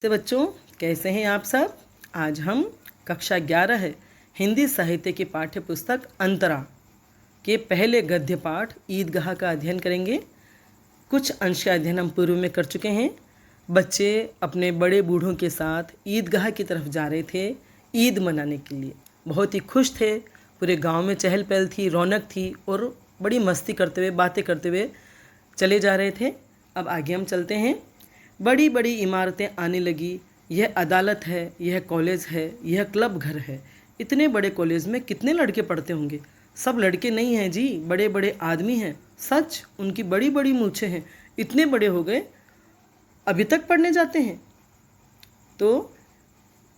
तो बच्चों, कैसे हैं आप सब। आज हम कक्षा 11 है हिंदी साहित्य की पाठ्य पुस्तक अंतरा के पहले गद्य पाठ ईदगाह का अध्ययन करेंगे। कुछ अंश का अध्ययन हम पूर्व में कर चुके हैं। बच्चे अपने बड़े बूढ़ों के साथ ईदगाह की तरफ जा रहे थे ईद मनाने के लिए। बहुत ही खुश थे, पूरे गांव में चहल पहल थी, रौनक थी और बड़ी मस्ती करते हुए बातें करते हुए चले जा रहे थे। अब आगे हम चलते हैं। बड़ी बड़ी इमारतें आने लगी। यह अदालत है, यह कॉलेज है, यह क्लब घर है। इतने बड़े कॉलेज में कितने लड़के पढ़ते होंगे। सब लड़के नहीं हैं जी, बड़े बड़े आदमी हैं। सच, उनकी बड़ी बड़ी मूछें हैं। इतने बड़े हो गए, अभी तक पढ़ने जाते हैं। तो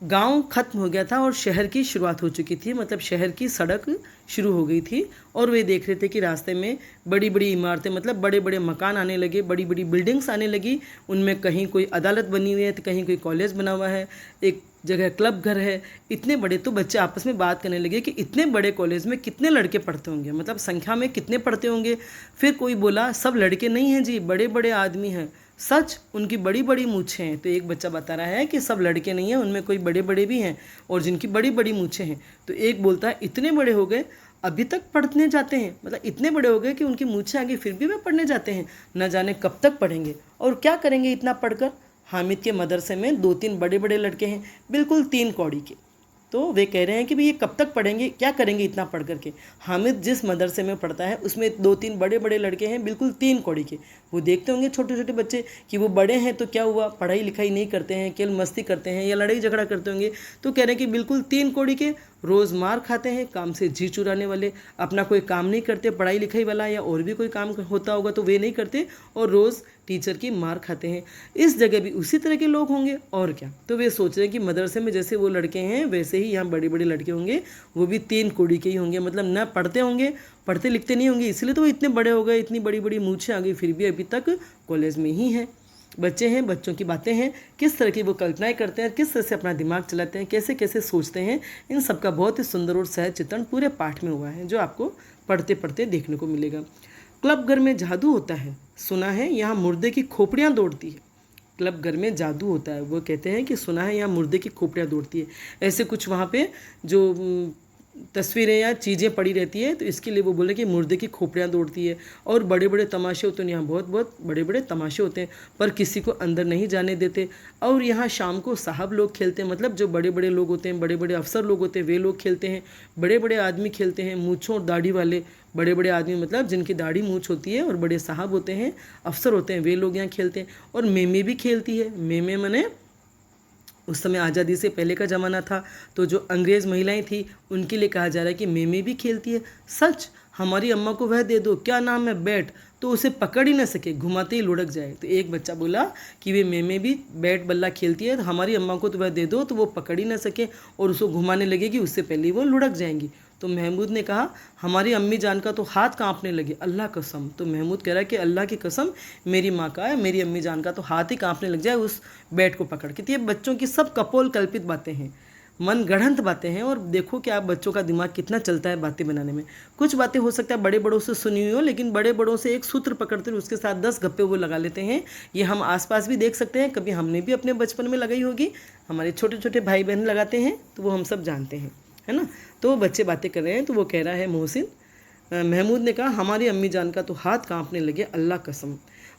गांव खत्म हो गया था और शहर की शुरुआत हो चुकी थी, मतलब शहर की सड़क शुरू हो गई थी। और वे देख रहे थे कि रास्ते में बड़ी बड़ी इमारतें, मतलब बड़े बड़े मकान आने लगे, बड़ी बड़ी बिल्डिंग्स आने लगी। उनमें कहीं कोई अदालत बनी हुई है तो कहीं कोई कॉलेज बना हुआ है, एक जगह क्लब घर है। इतने बड़े, तो बच्चे आपस में बात करने लगे कि इतने बड़े कॉलेज में कितने लड़के पढ़ते होंगे, मतलब संख्या में कितने पढ़ते होंगे। फिर कोई बोला, सब लड़के नहीं हैं जी, बड़े बड़े आदमी हैं। सच, उनकी बड़ी बड़ी मूछें हैं। तो एक बच्चा बता रहा है कि सब लड़के नहीं हैं, उनमें कोई बड़े बड़े भी हैं और जिनकी बड़ी बड़ी मूछें हैं। तो एक बोलता है, इतने बड़े हो गए अभी तक पढ़ने जाते हैं, मतलब इतने बड़े हो गए कि उनकी मूछें आ गई फिर भी वे पढ़ने जाते हैं। न जाने कब तक पढ़ेंगे और क्या करेंगे इतना पढ़कर। हामिद के मदरसे में 2-3 बड़े बड़े लड़के हैं, बिल्कुल 3 कौड़ी के। तो वे कह रहे हैं कि भाई ये कब तक पढ़ेंगे, क्या करेंगे इतना पढ़ करके। हामिद जिस मदरसे में पढ़ता है उसमें 2-3 बड़े बड़े लड़के हैं, बिल्कुल 3 कौड़ी के। वो देखते होंगे छोटे छोटे बच्चे कि वो बड़े हैं तो क्या हुआ, पढ़ाई लिखाई नहीं करते हैं, केवल मस्ती करते हैं या लड़ाई झगड़ा करते होंगे। तो कह रहे हैं कि बिल्कुल 3 कौड़ी के, रोज़ मार खाते हैं, काम से जी चुराने वाले, अपना कोई काम नहीं करते, पढ़ाई लिखाई वाला या और भी कोई काम होता होगा तो वे नहीं करते और रोज़ टीचर की मार खाते हैं। इस जगह भी उसी तरह के लोग होंगे और क्या। तो वे सोच रहे हैं कि मदरसे में जैसे वो लड़के हैं वैसे ही यहाँ बड़े बड़े लड़के होंगे, वो भी 3 कौड़ी के ही होंगे, मतलब न पढ़ते होंगे, पढ़ते लिखते नहीं होंगे, इसलिए तो वो इतने बड़े हो गए, इतनी बड़ी बड़ी मूछें आ गई, फिर भी अभी तक कॉलेज में ही हैं। बच्चे हैं, बच्चों की बातें हैं, किस तरह की वो कल्पनाएं करते हैं, किस तरह से अपना दिमाग चलाते हैं, कैसे कैसे सोचते हैं, इन सब का बहुत ही सुंदर और सहज चित्रण पूरे पाठ में हुआ है, जो आपको पढ़ते पढ़ते देखने को मिलेगा। क्लब घर में जादू होता है, सुना है यहाँ मुर्दे की खोपड़ियाँ दौड़ती है। क्लब घर में जादू होता है, वो कहते हैं कि सुना है यहाँ मुर्दे की खोपड़ियाँ दौड़ती है। ऐसे कुछ वहाँ पे जो तस्वीरें या चीज़ें पड़ी रहती है, तो इसके लिए वो बोले कि मुर्दे की खोपड़ियाँ दौड़ती है। और बड़े बड़े तमाशे होते हैं, यहाँ बहुत बहुत बड़े बड़े तमाशे होते हैं, पर किसी को अंदर नहीं जाने देते। और यहाँ शाम को साहब लोग खेलते हैं, मतलब जो बड़े बड़े लोग होते हैं, बड़े बड़े अफसर लोग होते हैं, वे लोग खेलते हैं। बड़े बड़े आदमी खेलते हैं, मूँछों और दाढ़ी वाले बड़े बड़े आदमी, मतलब जिनकी दाढ़ी मूँछ होती है, और बड़े साहब होते हैं, अफसर होते हैं, वे लोग यहाँ खेलते हैं। और मेमे भी खेलती है। मेमे मने उस समय आज़ादी से पहले का ज़माना था, तो जो अंग्रेज़ महिलाएं थी उनके लिए कहा जा रहा है कि मेमे भी खेलती है। सच, हमारी अम्मा को वह दे दो, क्या नाम है, बैट, तो उसे पकड़ ही ना सके, घुमाते ही लुढ़क जाए। तो एक बच्चा बोला कि वे मेमे भी बैट बल्ला खेलती है, तो हमारी अम्मा को तो वह दे दो तो वो पकड़ ही ना सके और उसको घुमाने लगेगी, उससे पहले ही वो लुढ़क जाएंगी। तो महमूद ने कहा, हमारी अम्मी जान का तो हाथ कांपने लगे, अल्लाह कसम। तो महमूद कह रहा है कि अल्लाह की कसम, मेरी माँ का है, मेरी अम्मी जान का तो हाथ ही कांपने लग जाए उस बैट को पकड़ के। तो ये बच्चों की सब कपोल कल्पित बातें हैं, मन गढ़ंत बातें हैं। और देखो कि आप बच्चों का दिमाग कितना चलता है बातें बनाने में। कुछ बातें हो सकता है बड़े बड़ों से सुनी हुई हो, लेकिन बड़े बड़ों से एक सूत्र पकड़ते हैं, उसके साथ 10 गप्पे वो लगा लेते हैं। ये हम आसपास भी देख सकते हैं, कभी हमने भी अपने बचपन में लगाई होगी, हमारे छोटे छोटे भाई बहन लगाते हैं, तो वो हम सब जानते हैं, है ना। तो बच्चे बातें कर रहे हैं, तो वो कह रहा है मोहसिन, महमूद ने कहा, हमारी अम्मी जान का तो हाथ कांपने लगे, अल्लाह कसम।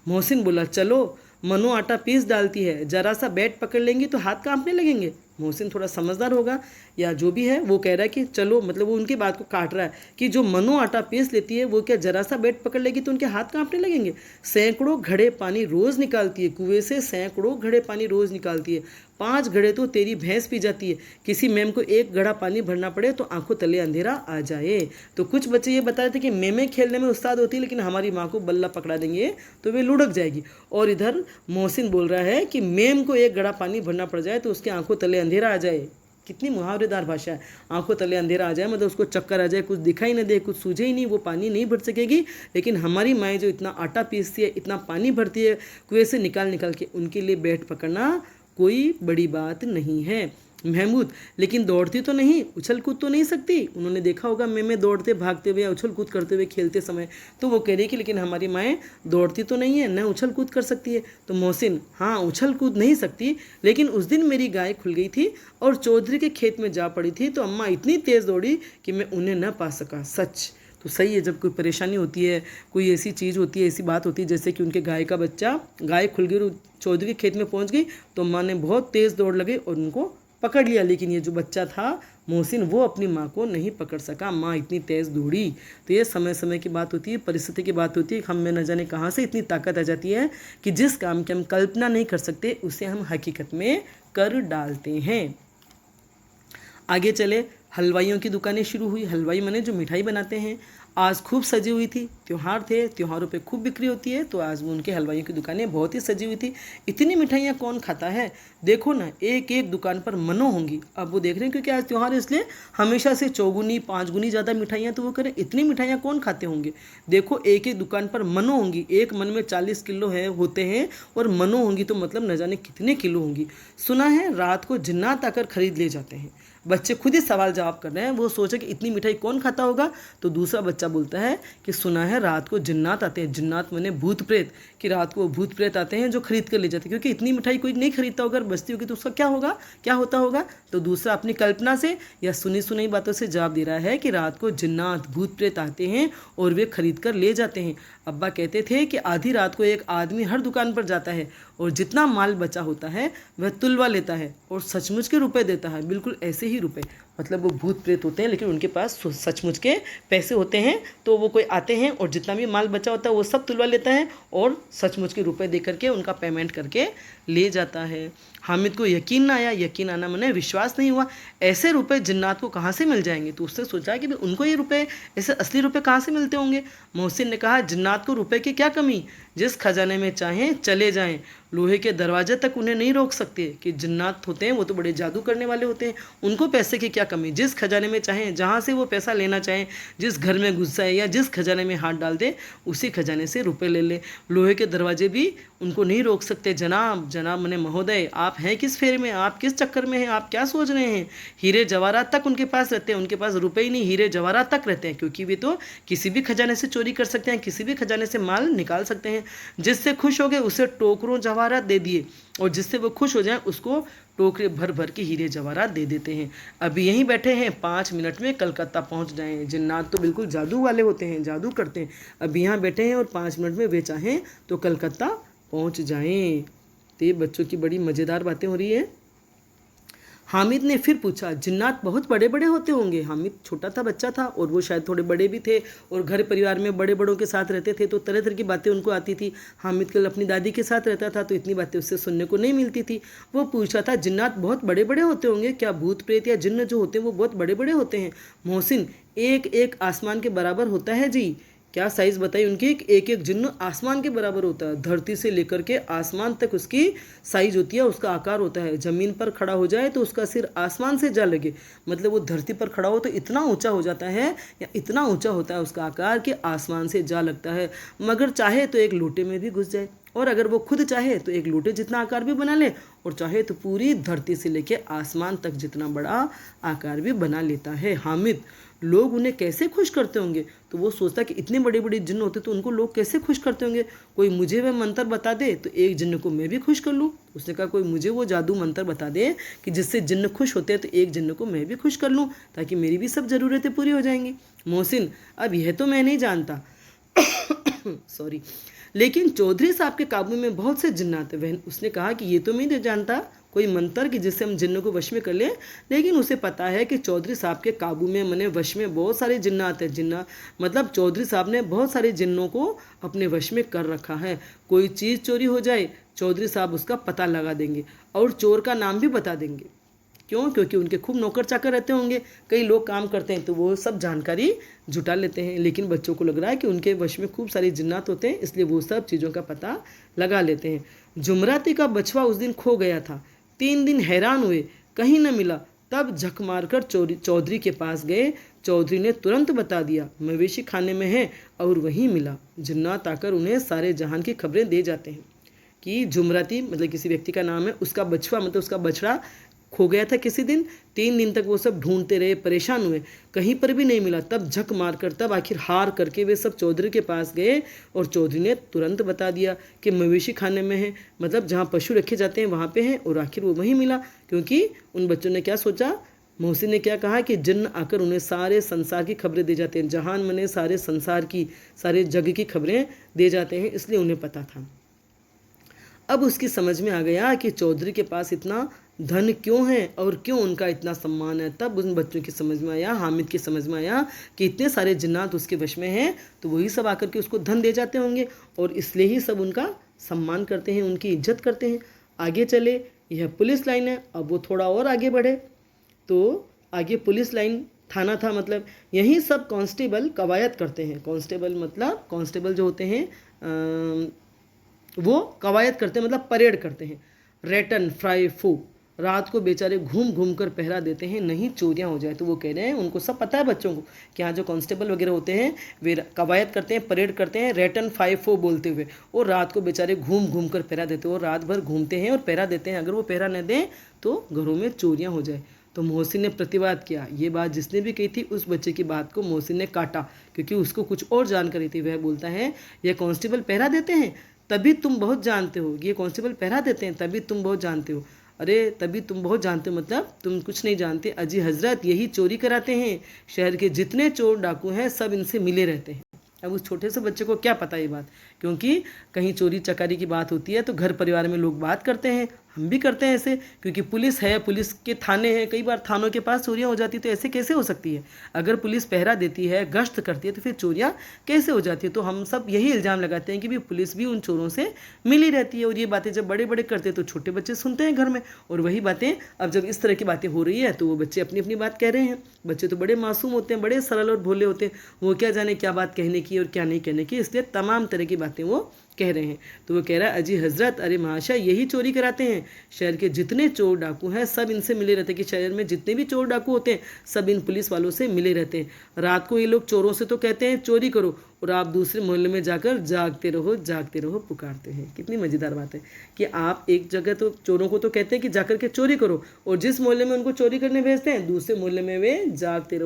मोहसिन बोला, चलो मनु आटा पीस डालती है, जरा सा बैट पकड़ लेंगी तो हाथ कांपने लगेंगे। मोहसिन थोड़ा समझदार होगा या जो भी है, वो कह रहा है कि चलो, मतलब वो उनकी बात को काट रहा है कि जो मनु आटा पीस लेती है वो क्या जरा सा बैट पकड़ लेगी तो उनके हाथ कांपने लगेंगे। सैकड़ों घड़े पानी रोज़ निकालती है, कुएं से सैकड़ों घड़े पानी रोज़ निकालती है, 5 घड़े तो तेरी भैंस पी जाती है। किसी मैम को 1 घड़ा पानी भरना पड़े तो आंखों तले अंधेरा आ जाए। तो कुछ बच्चे ये बता रहे थे कि मेमे खेलने में उस्ताद होती है, लेकिन हमारी माँ को बल्ला पकड़ा देंगे तो वे लुढ़क जाएगी। और इधर मोहसिन बोल रहा है कि मेम को 1 घड़ा पानी भरना पड़ जाए तो उसके आंखों तले अंधेरा आ जाए। कितनी मुहावरेदार भाषा है, आंखों तले अंधेरा आ जाए, मतलब उसको चक्कर आ जाए, कुछ दिखाई न दे, कुछ सूझे ही नहीं, वो पानी नहीं भर सकेगी। लेकिन हमारी माएँ जो इतना आटा पीसती है, इतना पानी भरती है कुएं से निकाल निकाल के, उनके लिए बैट पकड़ना कोई बड़ी बात नहीं है। महमूद, लेकिन दौड़ती तो नहीं, उछल कूद तो नहीं सकती। उन्होंने देखा होगा मैं दौड़ते भागते हुए या उछल कूद करते हुए खेलते समय। तो वो कह रही कि लेकिन हमारी माएँ दौड़ती तो नहीं है, न उछल कूद कर सकती है। तो मोहसिन, हाँ उछल कूद नहीं सकती, लेकिन उस दिन मेरी गाय खुल गई थी और चौधरी के खेत में जा पड़ी थी, तो अम्मा इतनी तेज़ दौड़ी कि मैं उन्हें न पा सका। सच। तो सही है, जब कोई परेशानी होती है, कोई ऐसी चीज़ होती है, ऐसी बात होती है जैसे कि उनके गाय का बच्चा, गाय खुल गई और चौधरी के खेत में पहुंच गई, तो माँ ने बहुत तेज़ दौड़ लगी और उनको पकड़ लिया। लेकिन ये जो बच्चा था मोहसिन, वो अपनी माँ को नहीं पकड़ सका, माँ इतनी तेज़ दौड़ी। तो ये समय समय की बात होती है, परिस्थिति की बात होती है। हम में न जाने कहाँ से इतनी ताकत आ जाती है कि जिस काम की हम कल्पना नहीं कर सकते उसे हम हकीकत में कर डालते हैं। आगे चले, हलवाइयों की दुकानें शुरू हुई। हलवाई माने जो मिठाई बनाते हैं। आज खूब सजी हुई थी, त्यौहार थे, त्योहारों पे खूब बिक्री होती है, तो आज उनके हलवाइयों की दुकानें बहुत ही सजी हुई थी। इतनी मिठाइयाँ कौन खाता है, देखो ना, एक एक दुकान पर मनो होंगी। अब वो देख रहे हैं क्योंकि आज त्यौहार है, इसलिए हमेशा से 4 गुनी 5 गुनी ज़्यादा मिठाइयाँ, तो वो करें इतनी मिठाइयाँ कौन खाते होंगे। देखो एक एक दुकान पर मनो होंगी, एक मन में 40 किलो है होते हैं, और मनो होंगी तो मतलब न जाने कितने किलो होंगी। सुना है रात को जिन्नात आकर खरीद ले जाते हैं। बच्चे खुद ही सवाल जवाब कर रहे हैं, वो सोचे कि इतनी मिठाई कौन खाता होगा। तो दूसरा बच्चा बोलता है कि सुना है रात को जिन्नात आते हैं। जिन्नात माने भूत प्रेत, कि रात को भूत प्रेत आते हैं जो खरीद कर ले जाते हैं, क्योंकि इतनी मिठाई कोई नहीं खरीदता होगा, अगर बचती होगी तो उसका क्या होगा, क्या होता होगा। तो दूसरा अपनी कल्पना से या सुनी सुनाई बातों से जवाब दे रहा है कि रात को जिन्नात भूत प्रेत आते हैं और वे खरीद कर ले जाते हैं। अब्बा कहते थे कि आधी रात को एक आदमी हर दुकान पर जाता है और जितना माल बचा होता है वह तुलवा लेता है और सचमुच के रुपए देता है, बिल्कुल ऐसे ही रुपए। मतलब वो भूत प्रेत होते हैं लेकिन उनके पास सचमुच के पैसे होते हैं, तो वो कोई आते हैं और जितना भी माल बचा होता है वो सब तुलवा लेता है और सचमुच के रुपए दे करके उनका पेमेंट करके ले जाता है। हामिद को यकीन ना आया, यकीन आना मैंने विश्वास नहीं हुआ, ऐसे रुपए जिन्नात को कहाँ से मिल जाएंगे। तो उसने सोचा कि भाई उनको ये रुपए, ऐसे असली रुपए कहाँ से मिलते होंगे। मोहसिन ने कहा जिन्नात को रुपए की क्या कमी, जिस खजाने में चाहें चले जाएं, लोहे के दरवाजे तक उन्हें नहीं रोक सकते। कि जिन्नात होते हैं वो तो बड़े जादू करने वाले होते हैं, उनको पैसे की क्या कमी, जिस खजाने में चाहें, जहाँ से वो पैसा लेना चाहें, जिस घर में घुस जाए या जिस खजाने में हाथ डाल दे उसी खजाने से रुपए ले ले। लोहे के दरवाजे भी उनको नहीं रोक सकते। जनाब, जनाब मने महोदय, आप हैं किस फेरे में, आप किस चक्कर में हैं, आप क्या सोच रहे हैं। हीरे जवाहरात तक उनके पास रहते हैं, उनके पास रुपए ही नहीं हीरे जवाहरात तक रहते हैं, क्योंकि वे तो किसी भी खजाने से चोरी कर सकते हैं, किसी भी खजाने से माल निकाल सकते हैं। जिससे खुश हो गए उसे टोकरों जवाहरात दे दिए और जिससे वो खुश हो जाए उसको टोकरे भर भर के हीरे जवाहरात दे देते हैं। अभी यहीं बैठे हैं, 5 मिनट में कलकत्ता पहुंच जाएं। जिन्नात तो बिल्कुल जादू वाले होते हैं, जादू करते हैं। अभी यहाँ बैठे हैं और 5 मिनट में वे चाहें तो कलकत्ता पहुंच जाएं। तो ये बच्चों की बड़ी मज़ेदार बातें हो रही है। हामिद ने फिर पूछा, जिन्नात बहुत बड़े बड़े होते होंगे। हामिद छोटा था, बच्चा था, और वो शायद थोड़े बड़े भी थे और घर परिवार में बड़े बड़ों के साथ रहते थे, तो तरह तरह की बातें उनको आती थी। हामिद कल अपनी दादी के साथ रहता था तो इतनी बातें उससे सुनने को नहीं मिलती थी। वो पूछा था जिन्नात बहुत बड़े बड़े होते होंगे, क्या भूत प्रेत या जिन्न जो होते हैं वो बहुत बड़े बड़े होते हैं। मोहसिन, एक एक आसमान के बराबर होता है जी। क्या साइज़ बताई उनकी, एक एक जिन्न आसमान के बराबर होता है, धरती से लेकर के आसमान तक उसकी साइज़ होती है, उसका आकार होता है। ज़मीन पर खड़ा हो जाए तो उसका सिर आसमान से जा लगे, मतलब वो धरती पर खड़ा हो तो इतना ऊंचा हो जाता है या इतना ऊंचा होता है उसका आकार कि आसमान से जा लगता है। मगर चाहे तो एक लोटे में भी घुस जाए, और अगर वो खुद चाहे तो एक लोटे जितना आकार भी बना ले, और चाहे तो पूरी धरती से लेके आसमान तक जितना बड़ा आकार भी बना लेता है। हामिद, लोग उन्हें कैसे खुश करते होंगे। तो वो सोचता कि इतने बड़े बड़े जिन्न होते तो उनको लोग कैसे खुश करते होंगे। कोई मुझे वह मंत्र बता दे तो एक जिन्न को मैं भी खुश कर लूँ। उसने कहा कोई मुझे वो जादू मंत्र बता दे कि जिससे जिन्न खुश होते हैं तो एक जिन्न को मैं भी खुश कर लूँ, ताकि मेरी भी सब ज़रूरतें पूरी हो जाएंगी। मोहसिन, अब यह तो मैं नहीं जानता सॉरी, लेकिन चौधरी साहब के काबू में बहुत से जिन्नात हैं। उसने कहा कि ये तो मैं नहीं जानता कोई मंत्र कि जिससे हम जिन्नों को वश में कर लें, लेकिन उसे पता है कि चौधरी साहब के काबू में मने वश में बहुत सारे जिन्नात हैं। जिन्ना मतलब चौधरी साहब ने बहुत सारे जिन्नों को अपने वश में कर रखा है। कोई चीज़ चोरी हो जाए चौधरी साहब उसका पता लगा देंगे और चोर का नाम भी बता देंगे। क्यों? क्योंकि उनके खूब नौकर चाकर रहते होंगे, कई लोग काम करते हैं, तो वो सब जानकारी जुटा लेते हैं। लेकिन बच्चों को लग रहा है कि उनके वश में खूब सारी जिन्नात होते हैं, इसलिए वो सब चीज़ों का पता लगा लेते हैं। जुमराती का बछवा उस दिन खो गया था। 3 दिन हैरान हुए, कहीं न मिला। तब झक मारकर चौधरी के पास गए। चौधरी ने तुरंत बता दिया, मवेशी खाने में है और वहीं मिला। जिन्नात आकर उन्हें सारे जहान की खबरें दे जाते हैं कि जुमराती मतलब किसी व्यक्ति का नाम है, उसका बछवा मतलब उसका बछड़ा खो गया था किसी दिन। 3 दिन तक वो सब ढूंढते रहे, परेशान हुए, कहीं पर भी नहीं मिला। तब झक मार कर, तब आखिर हार करके वे सब चौधरी के पास गए और चौधरी ने तुरंत बता दिया कि मवेशी खाने में है, मतलब जहाँ पशु रखे जाते हैं वहाँ पे है। और आखिर वो वहीं मिला, क्योंकि उन बच्चों ने क्या सोचा, मोहसिन ने क्या कहा कि जिन्न आकर उन्हें सारे संसार की खबरें दे जाते हैं, जहान मने सारे संसार की, सारे जग की खबरें दे जाते हैं, इसलिए उन्हें पता था। अब उसकी समझ में आ गया कि चौधरी के पास इतना धन क्यों है और क्यों उनका इतना सम्मान है। तब उन बच्चों की समझ में आया, हामिद की समझ में आया कि इतने सारे जिन्नात उसके वश में हैं, तो वही सब आकर के उसको धन दे जाते होंगे और इसलिए ही सब उनका सम्मान करते हैं, उनकी इज्जत करते हैं। आगे चले, यह पुलिस लाइन है। अब वो थोड़ा और आगे बढ़े तो आगे पुलिस लाइन थाना था, मतलब यहीं सब कांस्टेबल कवायद करते हैं। कांस्टेबल मतलब कांस्टेबल जो होते हैं वो कवायद करते हैं, मतलब परेड करते हैं। रेटन फ्राई फू, रात को बेचारे घूम घूम कर पहरा देते हैं, नहीं चोरियां हो जाए। तो वो कह रहे हैं, उनको सब पता है बच्चों को कि यहाँ जो कांस्टेबल वगैरह होते हैं वे कवायद करते हैं, परेड करते हैं, रेटन फाइव फो बोलते हुए, और रात को बेचारे घूम घूम कर पहरा देते हैं। और रात भर घूमते हैं और पहरा देते हैं, अगर वो पहरा न दें तो घरों में चोरियाँ हो जाए। तो मोहसिन ने प्रतिवाद किया। ये बात जिसने भी कही थी, उस बच्चे की बात को मोहसिन ने काटा, क्योंकि उसको कुछ और जानकारी थी। वह बोलता है, ये कांस्टेबल पहरा देते हैं तभी तुम बहुत जानते हो, ये कांस्टेबल पहरा देते हैं तभी तुम बहुत जानते हो। अरे तभी तुम बहुत जानते हो मतलब तुम कुछ नहीं जानते। अजी हजरत, यही चोरी कराते हैं, शहर के जितने चोर डाकू हैं सब इनसे मिले रहते हैं। अब उस छोटे से बच्चे को क्या पता ये बात, क्योंकि कहीं चोरी चकारी की बात होती है तो घर परिवार में लोग बात करते हैं, हम भी करते हैं ऐसे, क्योंकि पुलिस है, पुलिस के थाने हैं, कई बार थानों के पास चोरियां हो जाती है। तो ऐसे कैसे हो सकती है? अगर पुलिस पहरा देती है, गश्त करती है, तो फिर चोरियां कैसे हो जाती है? तो हम सब यही इल्ज़ाम लगाते हैं कि भी पुलिस भी उन चोरों से मिली रहती है। और ये बातें जब बड़े बड़े करते हैं तो छोटे बच्चे सुनते हैं घर में, और वही बातें अब जब इस तरह की बातें हो रही है तो वो बच्चे अपनी अपनी बात कह रहे हैं। बच्चे तो बड़े मासूम होते हैं, बड़े सरल और भोले होते हैं, वो क्या जाने क्या बात कहने की और क्या नहीं कहने की, इसलिए तमाम तरह की बातें वो कह रहे हैं। तो वो कह रहा है, अजी हजरत, अरे महाशा यही चोरी कराते हैं, शहर के जितने चोर डाकू हैं सब इनसे मिले रहते हैं, कि शहर में जितने भी चोर डाकू होते हैं सब इन पुलिस वालों से मिले रहते हैं। रात को ये लोग चोरों से तो कहते हैं चोरी करो, और आप दूसरे मोहल्ले में जाकर जागते रहो पुकारते हैं। कितनी मज़ेदार बात है कि आप एक जगह तो चोरों को तो कहते हैं कि जाकर के चोरी करो, और जिस मोहल्ले में उनको चोरी करने भेजते हैं दूसरे मोहल्ले में वे जागते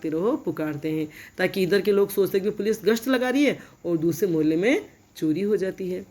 रहो पुकारते हैं, ताकि इधर के लोग सोचते हैं कि पुलिस गश्त लगा रही है और दूसरे मोहल्ले में चोरी हो जाती है।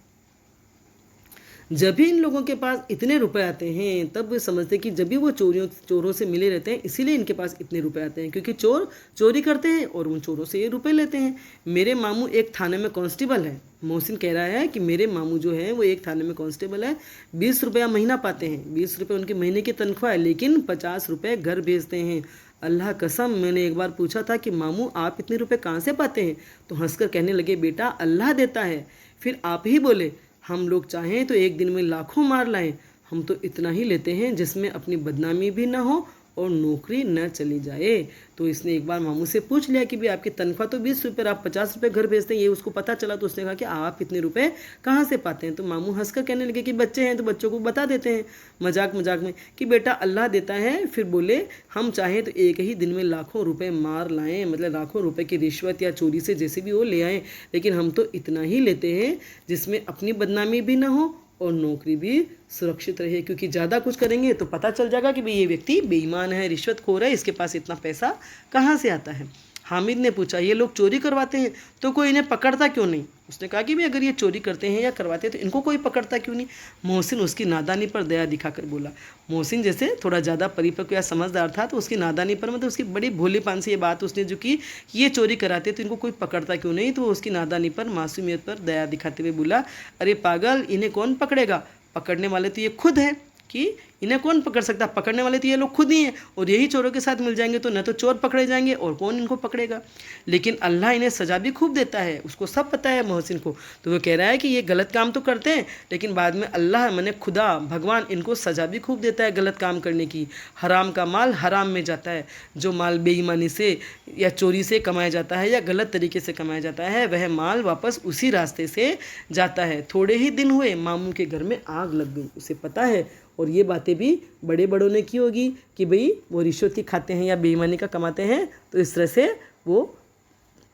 जब भी इन लोगों के पास इतने रुपए आते हैं तब वे समझते हैं कि जब भी वो चोरों से मिले रहते हैं इसीलिए इनके पास इतने रुपए आते हैं, क्योंकि चोर चोरी करते हैं और उन चोरों से ये रुपए लेते हैं। मेरे मामू एक थाने में कांस्टेबल है, मोहसिन कह रहा है कि मेरे मामू जो है वो एक थाने में कांस्टेबल है, 20 रुपया महीना पाते हैं, 20 रुपये उनके महीने की तनख्वाह है, लेकिन 50 रुपये घर भेजते हैं। अल्लाह कसम, मैंने एक बार पूछा था कि मामू आप इतने रुपए कहाँ से पाते हैं, तो हंसकर कहने लगे, बेटा अल्लाह देता है। फिर आप ही बोले, हम लोग चाहें तो एक दिन में लाखों मार लाएं, हम तो इतना ही लेते हैं जिसमें अपनी बदनामी भी ना हो और नौकरी न चली जाए। तो इसने एक बार मामू से पूछ लिया कि भाई आपकी तनख्वाह तो 20 रुपये, आप 50 रुपये घर भेजते हैं, ये उसको पता चला। तो उसने कहा कि आप इतने रुपए कहाँ से पाते हैं? तो मामू हंसकर कहने लगे कि बच्चे हैं तो बच्चों को बता देते हैं मजाक मजाक में कि बेटा अल्लाह देता है। फिर बोले, हम चाहें तो एक ही दिन में लाखों रुपए मार लाएं, मतलब लाखों रुपए की रिश्वत या चोरी से जैसे भी वो ले आएँ, लेकिन हम तो इतना ही लेते हैं जिसमें अपनी बदनामी भी ना हो और नौकरी भी सुरक्षित रहे, क्योंकि ज़्यादा कुछ करेंगे तो पता चल जाएगा कि भाई ये व्यक्ति बेईमान है, रिश्वतखोर है, इसके पास इतना पैसा कहाँ से आता है। हामिद ने पूछा, ये लोग चोरी करवाते हैं तो कोई इन्हें पकड़ता क्यों नहीं? उसने कहा कि भाई अगर ये चोरी करते हैं या करवाते हैं तो इनको कोई पकड़ता क्यों नहीं? मोहसिन उसकी नादानी पर दया दिखाकर बोला। मोहसिन जैसे थोड़ा ज़्यादा परिपक्व या समझदार था, तो उसकी नादानी पर, मतलब उसकी बड़ी भोलेपन से ये बात उसने जो की कि ये चोरी कराते तो इनको कोई पकड़ता क्यों नहीं, तो उसकी नादानी पर, मासूमियत पर दया दिखाते हुए बोला, अरे पागल, इन्हें कौन पकड़ेगा? पकड़ने वाले तो ये खुद हैं, कि इन्हें कौन पकड़ सकता? पकड़ने वाले तो ये लोग खुद ही हैं, और यही चोरों के साथ मिल जाएंगे तो न तो चोर पकड़े जाएंगे और कौन इनको पकड़ेगा। लेकिन अल्लाह इन्हें सज़ा भी खूब देता है, उसको सब पता है मोहसिन को। तो वो कह रहा है कि ये गलत काम तो करते हैं, लेकिन बाद में अल्लाह माने खुदा भगवान इनको सज़ा भी खूब देता है गलत काम करने की। हराम का माल हराम में जाता है, जो माल बेईमानी से या चोरी से कमाया जाता है या गलत तरीके से कमाया जाता है, वह माल वापस उसी रास्ते से जाता है। थोड़े ही दिन हुए मामू के घर में आग लग गई, उसे पता है, और ये बातें भी बड़े बड़ों ने की होगी कि भाई वो रिश्वत की खाते हैं या बेईमानी का कमाते हैं, तो इस तरह से वो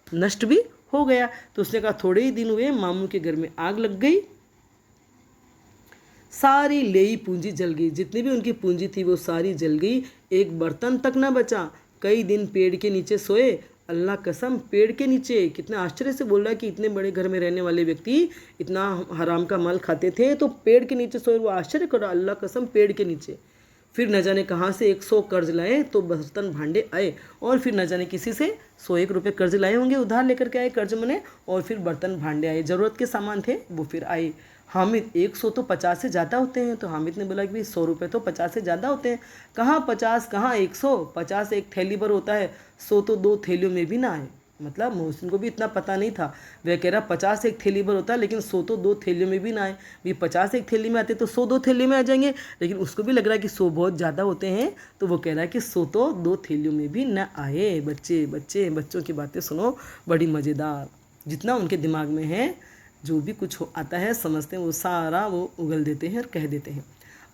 नष्ट भी हो गया। तो उसने कहा थोड़े ही दिन हुए मामू के घर में आग लग गई। सारी लेई पूंजी जल गई, जितनी भी उनकी पूंजी थी वो सारी जल गई, एक बर्तन तक ना बचा। कई दिन पेड़ के नीचे सोए, अल्लाह कसम पेड़ के नीचे। कितने आश्चर्य से बोल रहा है कि इतने बड़े घर में रहने वाले व्यक्ति इतना हराम का माल खाते थे तो पेड़ के नीचे सोए, वो आश्चर्य कर रहा, अल्लाह कसम पेड़ के नीचे। फिर न जाने कहाँ से 100 कर्ज लाए तो बर्तन भांडे आए, और फिर न जाने किसी से 101 रुपये कर्ज लाए होंगे, उधार लेकर के आए कर्ज मने, और फिर बर्तन भांडे आए, ज़रूरत के सामान थे वो फिर आए। हामिद 100 तो 50 से ज़्यादा होते हैं, तो हामिद ने बोला कि भाई 100 रुपये तो 50 से ज़्यादा होते हैं। कहाँ 50, कहाँ 100, 50 एक थैली भर होता है, 100 तो 2 थैलियों में भी ना आए। मतलब मोहसिन को भी इतना पता नहीं था, वह कह रहा 50 एक थैली भर होता है, लेकिन 100 तो 2 थैलियों में भी ना आए। भी 50 एक थैली में आते तो 100 2 थैली में आ जाएंगे, लेकिन उसको भी लग रहा है कि 100 बहुत ज़्यादा होते हैं, तो वो कह रहा है कि 100 तो 2 थैलियों में भी ना आए। बच्चों की बातें सुनो, बड़ी मज़ेदार। जितना उनके दिमाग में है, जो भी कुछ आता है समझते हैं, वो सारा वो उगल देते हैं और कह देते हैं।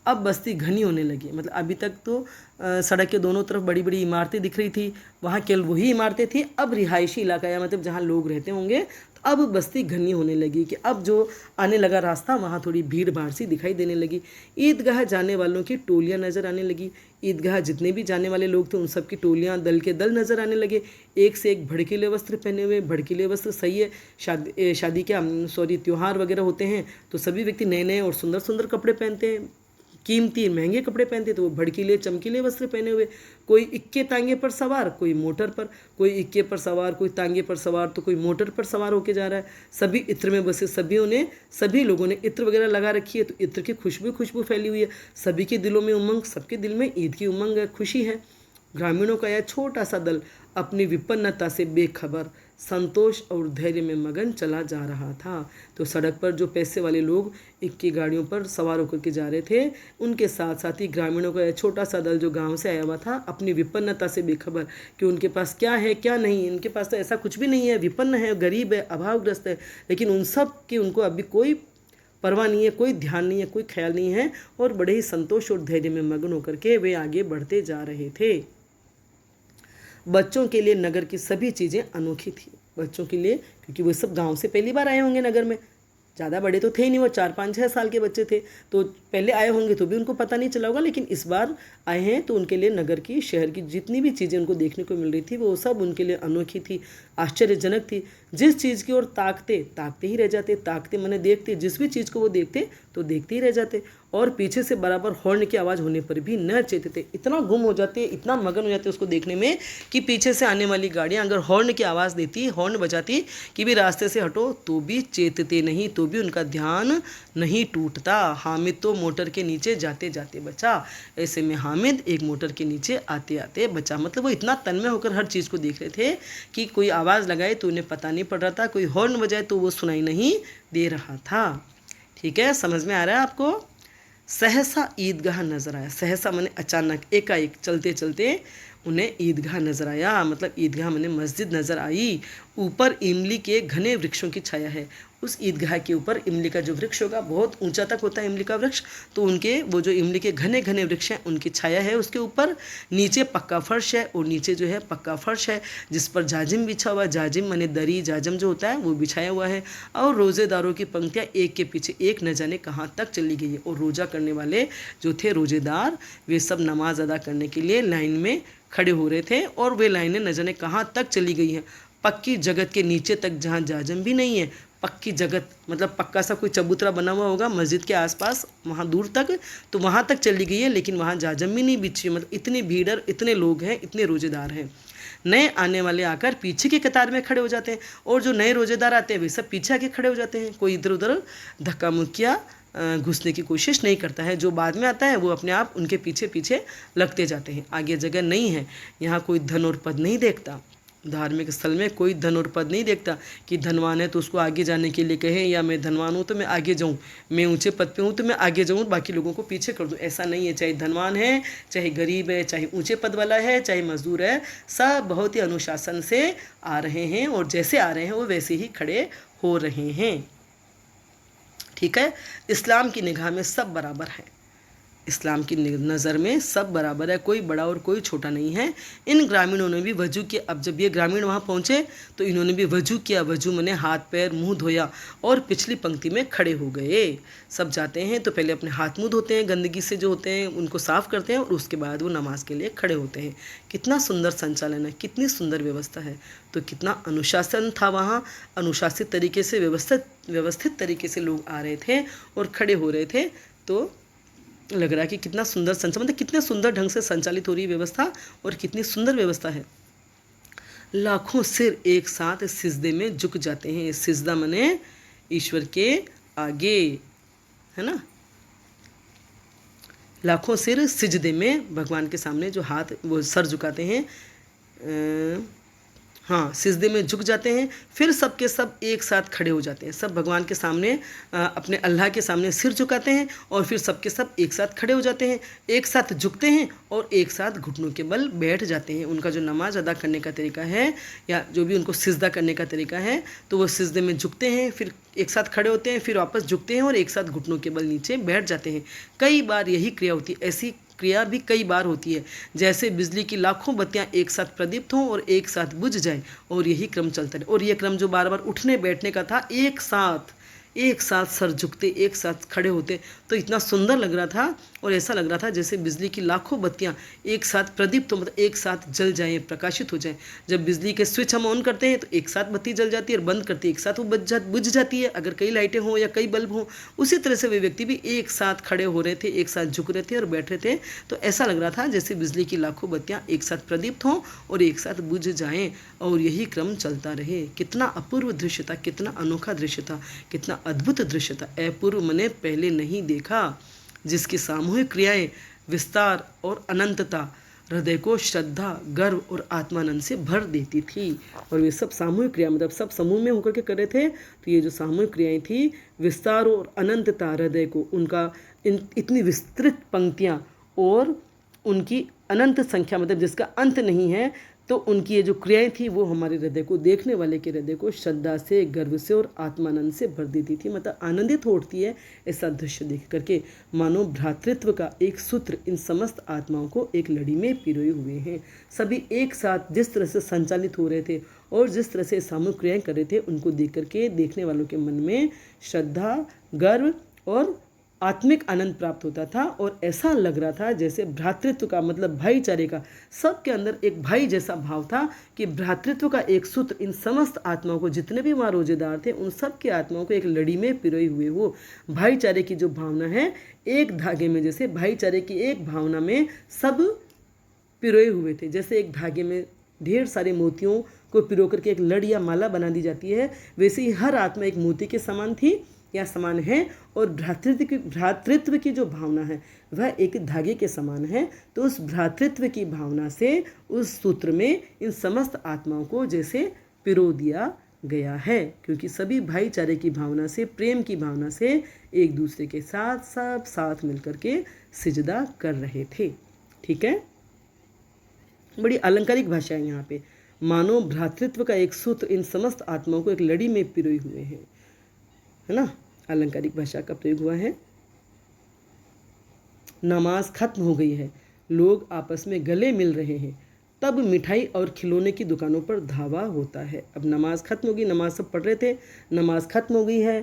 अब बस्ती घनी होने लगी, मतलब अभी तक तो सड़क के दोनों तरफ बड़ी बड़ी इमारतें दिख रही थी, वहाँ केवल वही इमारतें थी। अब रिहायशी इलाका या मतलब जहाँ लोग रहते होंगे, तो अब बस्ती घनी होने लगी कि अब जो आने लगा रास्ता वहाँ थोड़ी भीड़ भाड़ सी दिखाई देने लगी। ईदगाह जाने वालों की टोलियाँ नज़र आने लगी। ईदगाह जितने भी जाने वाले लोग थे उन सब की टोलियाँ दल के दल नज़र आने लगे, एक से एक भड़कीले वस्त्र पहने हुए। भड़कीले वस्त्र सही है, शादी क्या त्यौहार वगैरह होते हैं तो सभी व्यक्ति नए नए और सुंदर सुंदर कपड़े पहनते हैं, कीमती महंगे कपड़े पहनते, तो वो भड़कीले चमकीले वस्त्र पहने हुए। कोई इक्के तांगे पर सवार, कोई मोटर पर, कोई इक्के पर सवार, कोई तांगे पर सवार, तो कोई मोटर पर सवार होके जा रहा है। सभी इत्र में बसे, सभी लोगों ने इत्र वगैरह लगा रखी है, तो इत्र की खुशबू फैली हुई है। सभी के दिलों में उमंग, सबके दिल में ईद की उमंग है, खुशी है। ग्रामीणों का यह छोटा सा दल अपनी विपन्नता से बेखबर संतोष और धैर्य में मगन चला जा रहा था। तो सड़क पर जो पैसे वाले लोग इक्की गाड़ियों पर सवार होकर के जा रहे थे, उनके साथ साथ ही ग्रामीणों का यह छोटा सा दल जो गांव से आया हुआ था, अपनी विपन्नता से बेखबर कि उनके पास क्या है क्या नहीं। इनके पास तो ऐसा कुछ भी नहीं है, विपन्न है, गरीब है, अभावग्रस्त है, लेकिन उन सब की उनको अभी कोई परवाह नहीं है, कोई ध्यान नहीं है, कोई ख्याल नहीं है, और बड़े ही संतोष और धैर्य में मगन होकर के वे आगे बढ़ते जा रहे थे। बच्चों के लिए नगर की सभी चीज़ें अनोखी थी, बच्चों के लिए, क्योंकि वो सब गांव से पहली बार आए होंगे नगर में। ज़्यादा बड़े तो थे ही नहीं, वो 4-5-6 साल के बच्चे थे, तो पहले आए होंगे तो भी उनको पता नहीं चला होगा, लेकिन इस बार आए हैं तो उनके लिए नगर की, शहर की जितनी भी चीज़ें उनको देखने को मिल रही थी वो सब उनके लिए अनोखी थी, आश्चर्यजनक थी। जिस चीज़ की ओर ताकते ही रह जाते, ताकते माने देखते, जिस भी चीज़ को वो देखते तो देखते ही रह जाते, और पीछे से बराबर हॉर्न की आवाज़ होने पर भी न चेतते। इतना गुम हो जाते, इतना मगन हो जाते उसको देखने में कि पीछे से आने वाली गाड़ियाँ अगर हॉर्न की आवाज़ देती, हॉर्न बजाती कि भी रास्ते से हटो, तो भी चेतते नहीं, तो भी उनका ध्यान नहीं टूटता। हामिद तो मोटर के नीचे जाते जाते बचा। ऐसे में हामिद एक मोटर के नीचे आते आते बचा। मतलब वो इतना तन्मय होकर हर चीज़ को देख रहे थे कि कोई आवाज़ लगाए तो उन्हें पता नहीं पड़ रहा था, कोई हॉर्न बजाए तो वो सुनाई नहीं दे रहा था। ठीक है, समझ में आ रहा है आपको। सहसा ईदगाह नज़र आया। सहसा माने अचानक, एकाएक, चलते चलते उन्हें ईदगाह नज़र आया। मतलब ईदगाह माने मस्जिद नज़र आई। ऊपर इमली के घने वृक्षों की छाया है। उस ईदगाह के ऊपर इमली का जो वृक्ष होगा, बहुत ऊंचा तक होता है इमली का वृक्ष, तो उनके वो जो इमली के घने घने वृक्ष हैं उनकी छाया है उसके ऊपर। नीचे पक्का फर्श है, और नीचे जो है पक्का फर्श है जिस पर जाजिम बिछा हुआ, जाजिम माने दरी, जाजम जो होता है वो बिछाया हुआ है। और रोज़ेदारों की पंक्तियाँ एक के पीछे एक न जाने कहाँ तक चली गई है। और रोज़ा करने वाले जो थे रोज़ेदार, वे सब नमाज अदा करने के लिए लाइन में खड़े हो रहे थे, और वे लाइनें न जाने कहाँ तक चली गई हैं। पक्की जगत के नीचे तक, जहाँ जाजम भी नहीं है, पक्की जगत मतलब पक्का सा कोई चबूतरा बना हुआ होगा मस्जिद के आसपास, वहाँ दूर तक, तो वहाँ तक चली गई है, लेकिन वहाँ जाजम भी नहीं बिछी। मतलब इतनी भीड़ और इतने लोग हैं, इतने रोज़ेदार हैं। नए आने वाले आकर पीछे की कतार में खड़े हो जाते हैं, और जो नए रोज़ेदार आते हैं वे सब पीछे आके खड़े हो जाते हैं। कोई इधर उधर धक्का मुक्किया घुसने की कोशिश नहीं करता है। जो बाद में आता है वो अपने आप उनके पीछे पीछे लगते जाते हैं। आगे जगह नहीं है। यहाँ कोई धन और पद नहीं देखता। धार्मिक स्थल में कोई धन और पद नहीं देखता कि धनवान है तो उसको आगे जाने के लिए कहे, या मैं धनवान हूँ तो मैं आगे जाऊँ, मैं ऊंचे पद पे हूँ तो मैं आगे जाऊँ, बाकी लोगों को पीछे कर दूँ। ऐसा नहीं है। चाहे धनवान है, चाहे गरीब है, चाहे ऊंचे पद वाला है, चाहे मजदूर है, सब बहुत ही अनुशासन से आ रहे हैं, और जैसे आ रहे हैं वो वैसे ही खड़े हो रहे हैं। ठीक है, इस्लाम की निगाह में सब बराबर हैं। इस्लाम की नज़र में सब बराबर है, कोई बड़ा और कोई छोटा नहीं है। इन ग्रामीणों ने भी वजू किया। अब जब ये ग्रामीण वहाँ पहुँचे तो इन्होंने भी वजू किया। वजू मैंने हाथ पैर मुंह धोया और पिछली पंक्ति में खड़े हो गए। सब जाते हैं तो पहले अपने हाथ मुंह धोते हैं, गंदगी से जो होते हैं उनको साफ़ करते हैं और उसके बाद वो नमाज के लिए खड़े होते हैं। कितना सुंदर संचालन है, कितनी सुंदर व्यवस्था है। तो कितना अनुशासन था वहाँ, अनुशासित तरीके से व्यवस्थित तरीके से लोग आ रहे थे और खड़े हो रहे थे। तो लग रहा है कि कितना सुंदर मतलब कितने सुंदर ढंग से संचालित हो रही है व्यवस्था और कितनी सुंदर व्यवस्था है। लाखों सिर एक साथ सिजदे में झुक जाते हैं। सिजदा माने ईश्वर के आगे, है ना। लाखों सिर सिजदे में भगवान के सामने जो हाथ वो सर झुकाते हैं, हाँ, सिजदे में झुक जाते हैं। फिर सब के सब एक साथ खड़े हो जाते हैं। सब भगवान के सामने अपने अल्लाह के सामने सिर झुकाते हैं और फिर सब के सब एक साथ खड़े हो जाते हैं, एक साथ झुकते हैं और एक साथ घुटनों के बल बैठ जाते हैं। उनका जो नमाज अदा करने का तरीका है या जो भी उनको सिजदा करने का तरीका है, तो वो सिजदे में झुकते हैं, फिर एक साथ खड़े होते हैं, फिर वापस झुकते हैं और एक साथ घुटनों के बल नीचे बैठ जाते हैं। कई बार यही क्रिया होती है। ऐसी क्रिया भी कई बार होती है, जैसे बिजली की लाखों बत्तियां एक साथ प्रदीप्त हों और एक साथ बुझ जाएं, और यही क्रम चलता रहे। और यह क्रम जो बार बार उठने बैठने का था, एक साथ सर झुकते, एक साथ खड़े होते, तो इतना सुंदर लग रहा था। और ऐसा लग रहा था जैसे बिजली की लाखों बत्तियां एक साथ प्रदीप्त हो, मतलब एक साथ जल जाएं, प्रकाशित हो जाएं। जब बिजली के स्विच हम ऑन करते हैं तो एक साथ बत्ती जल जाती है और बंद करती है एक साथ वो बुझ जाती है, अगर कई लाइटें हों या कई बल्ब हों। उसी तरह से वे व्यक्ति भी एक साथ खड़े हो रहे थे, एक साथ झुक रहे थे और बैठ रहे थे। तो ऐसा लग रहा था जैसे बिजली की लाखों बत्तियां एक साथ प्रदीप्त हों और एक साथ बुझ जाएं और यही क्रम चलता रहे। कितना अपूर्व दृश्य था, कितना अनोखा दृश्य था, कितना अद्भुत दृश्य था। अपूर्व मैंने पहले नहीं देखा, जिसकी सामूहिक क्रियाएं विस्तार और अनंतता हृदय को श्रद्धा, गर्व और आत्मानंद से भर देती थी। और वे सब सामूहिक क्रिया मतलब सब समूह में होकर के कर रहे थे। तो ये जो सामूहिक क्रियाएं थी, विस्तार और अनंतता हृदय को, उनका इतनी विस्तृत पंक्तियां और उनकी अनंत संख्या मतलब जिसका अंत नहीं है, तो उनकी ये जो क्रियाएं थी वो हमारे हृदय को, देखने वाले के हृदय को श्रद्धा से, गर्व से और आत्मानंद से भर देती थी। मतलब आनंदित होती है ऐसा दृश्य देख करके, मानो भ्रातृत्व का एक सूत्र इन समस्त आत्माओं को एक लड़ी में पिरोए हुए हैं। सभी एक साथ जिस तरह से संचालित हो रहे थे और जिस तरह से सामूहिक क्रियाएं कर रहे थे, उनको देख करके देखने वालों के मन में श्रद्धा, गर्व और आत्मिक आनंद प्राप्त होता था। और ऐसा लग रहा था जैसे भ्रातृत्व का मतलब भाईचारे का, सबके अंदर एक भाई जैसा भाव था कि भ्रातृत्व का एक सूत्र इन समस्त आत्माओं को, जितने भी वहाँ रोजेदार थे, उन सब की आत्माओं को एक लड़ी में पिरोए हुए वो भाईचारे की जो भावना है, एक धागे में, जैसे भाईचारे की एक भावना में सब पिरोए हुए थे। जैसे एक धागे में ढेर सारे मोतियों को पिरो करके एक लड़ या माला बना दी जाती है, वैसे ही हर आत्मा एक मोती के समान थी या समान है। और भ्रातृत्व की जो भावना है वह एक धागे के समान है। तो उस भ्रातृत्व की भावना से उस सूत्र में इन समस्त आत्माओं को जैसे पिरो दिया गया है, क्योंकि सभी भाईचारे की भावना से, प्रेम की भावना से एक दूसरे के साथ सब साथ मिलकर के सिजदा कर रहे थे। ठीक है, बड़ी अलंकारिक भाषा है यहाँ पे। मानो भ्रातृत्व का एक सूत्र इन समस्त आत्माओं को एक लड़ी में पिरोए हुए हैं, है ना। अलंकारिक भाषा का प्रयोग हुआ है। नमाज खत्म हो गई है, लोग आपस में गले मिल रहे हैं, तब मिठाई और खिलौने की दुकानों पर धावा होता है। अब नमाज खत्म हो गई, नमाज सब पढ़ रहे थे, नमाज खत्म हो गई है।